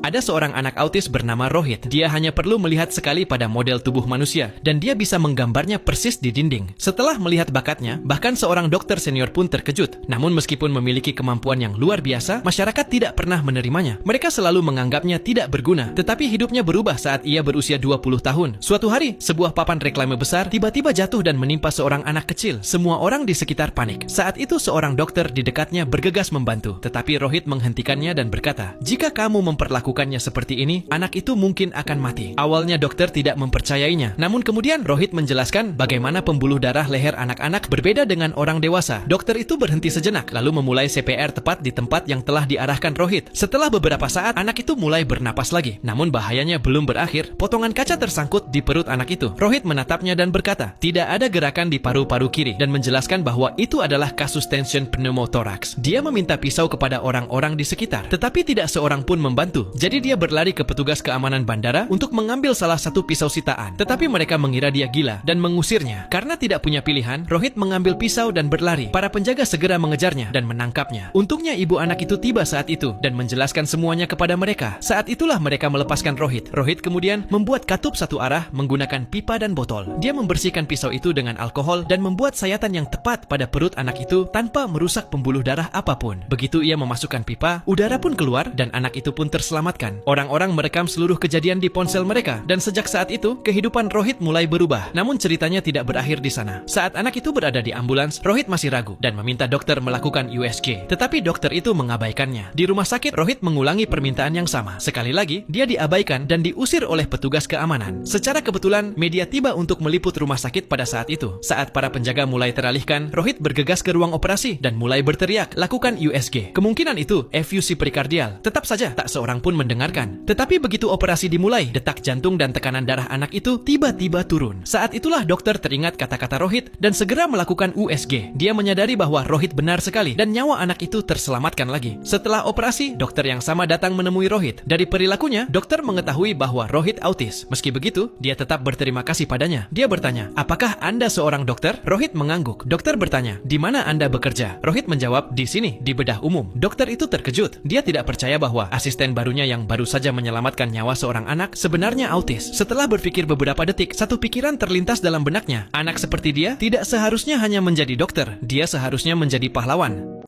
Ada seorang anak autis bernama Rohit. Dia hanya perlu melihat sekali pada model tubuh manusia, dan dia bisa menggambarnya persis di dinding. Setelah melihat bakatnya, bahkan seorang dokter senior pun terkejut. Namun meskipun memiliki kemampuan yang luar biasa, masyarakat tidak pernah menerimanya. Mereka selalu menganggapnya tidak berguna. Tetapi hidupnya berubah saat ia berusia 20 tahun. Suatu hari, sebuah papan reklame besar tiba-tiba jatuh dan menimpa seorang anak kecil. Semua orang di sekitar panik. Saat itu seorang dokter di dekatnya bergegas membantu. Tetapi Rohit menghentikannya dan berkata, "Jika kamu memperlakukannya seperti ini, anak itu mungkin akan mati." Awalnya dokter tidak mempercayainya. Namun kemudian Rohit menjelaskan bagaimana pembuluh darah leher anak-anak berbeda dengan orang dewasa. Dokter itu berhenti sejenak, lalu memulai CPR tepat di tempat yang telah diarahkan Rohit. Setelah beberapa saat, anak itu mulai bernapas lagi. Namun bahayanya belum berakhir. Potongan kaca tersangkut di perut anak itu. Rohit menatapnya dan berkata, tidak ada gerakan di paru-paru kiri, dan menjelaskan bahwa itu adalah kasus tension pneumotoraks. Dia meminta pisau kepada orang-orang di sekitar, tetapi tidak seorang pun membantu. Jadi dia berlari ke petugas keamanan bandara untuk mengambil salah satu pisau sitaan. Tetapi mereka mengira dia gila dan mengusirnya. Karena tidak punya pilihan, Rohit mengambil pisau dan berlari. Para penjaga segera mengejarnya dan menangkapnya. Untungnya ibu anak itu tiba saat itu dan menjelaskan semuanya kepada mereka. Saat itulah mereka melepaskan Rohit. Rohit kemudian membuat katup satu arah menggunakan pipa dan botol. Dia membersihkan pisau itu dengan alkohol dan membuat sayatan yang tepat pada perut anak itu tanpa merusak pembuluh darah apapun. Begitu ia memasukkan pipa, udara pun keluar dan anak itu pun terselamatkan. Orang-orang merekam seluruh kejadian di ponsel mereka, dan sejak saat itu, kehidupan Rohit mulai berubah. Namun ceritanya tidak berakhir di sana. Saat anak itu berada di ambulans, Rohit masih ragu dan meminta dokter melakukan USG. Tetapi dokter itu mengabaikannya. Di rumah sakit, Rohit mengulangi permintaan yang sama. Sekali lagi, dia diabaikan dan diusir oleh petugas keamanan. Secara kebetulan, media tiba untuk meliput rumah sakit pada saat itu. Saat para penjaga mulai teralihkan, Rohit bergegas ke ruang operasi dan mulai berteriak, "Lakukan USG." Kemungkinan itu efusi perikardial. Tetap saja, tak seorang pun mendengarkan. Tetapi begitu operasi dimulai, detak jantung dan tekanan darah anak itu tiba-tiba turun. Saat itulah dokter teringat kata-kata Rohit dan segera melakukan USG. Dia menyadari bahwa Rohit benar sekali dan nyawa anak itu terselamatkan lagi. Setelah operasi, dokter yang sama datang menemui Rohit. Dari perilakunya, dokter mengetahui bahwa Rohit autis. Meski begitu, dia tetap berterima kasih padanya. Dia bertanya, "Apakah Anda seorang dokter?" Rohit mengangguk. Dokter bertanya, "Di mana Anda bekerja?" Rohit menjawab, "Di sini, di bedah umum." Dokter itu terkejut. Dia tidak percaya bahwa asisten barunya yang baru saja menyelamatkan nyawa seorang anak sebenarnya autis. Setelah berpikir beberapa detik, satu pikiran terlintas dalam benaknya. Anak seperti dia tidak seharusnya hanya menjadi dokter, dia seharusnya menjadi pahlawan.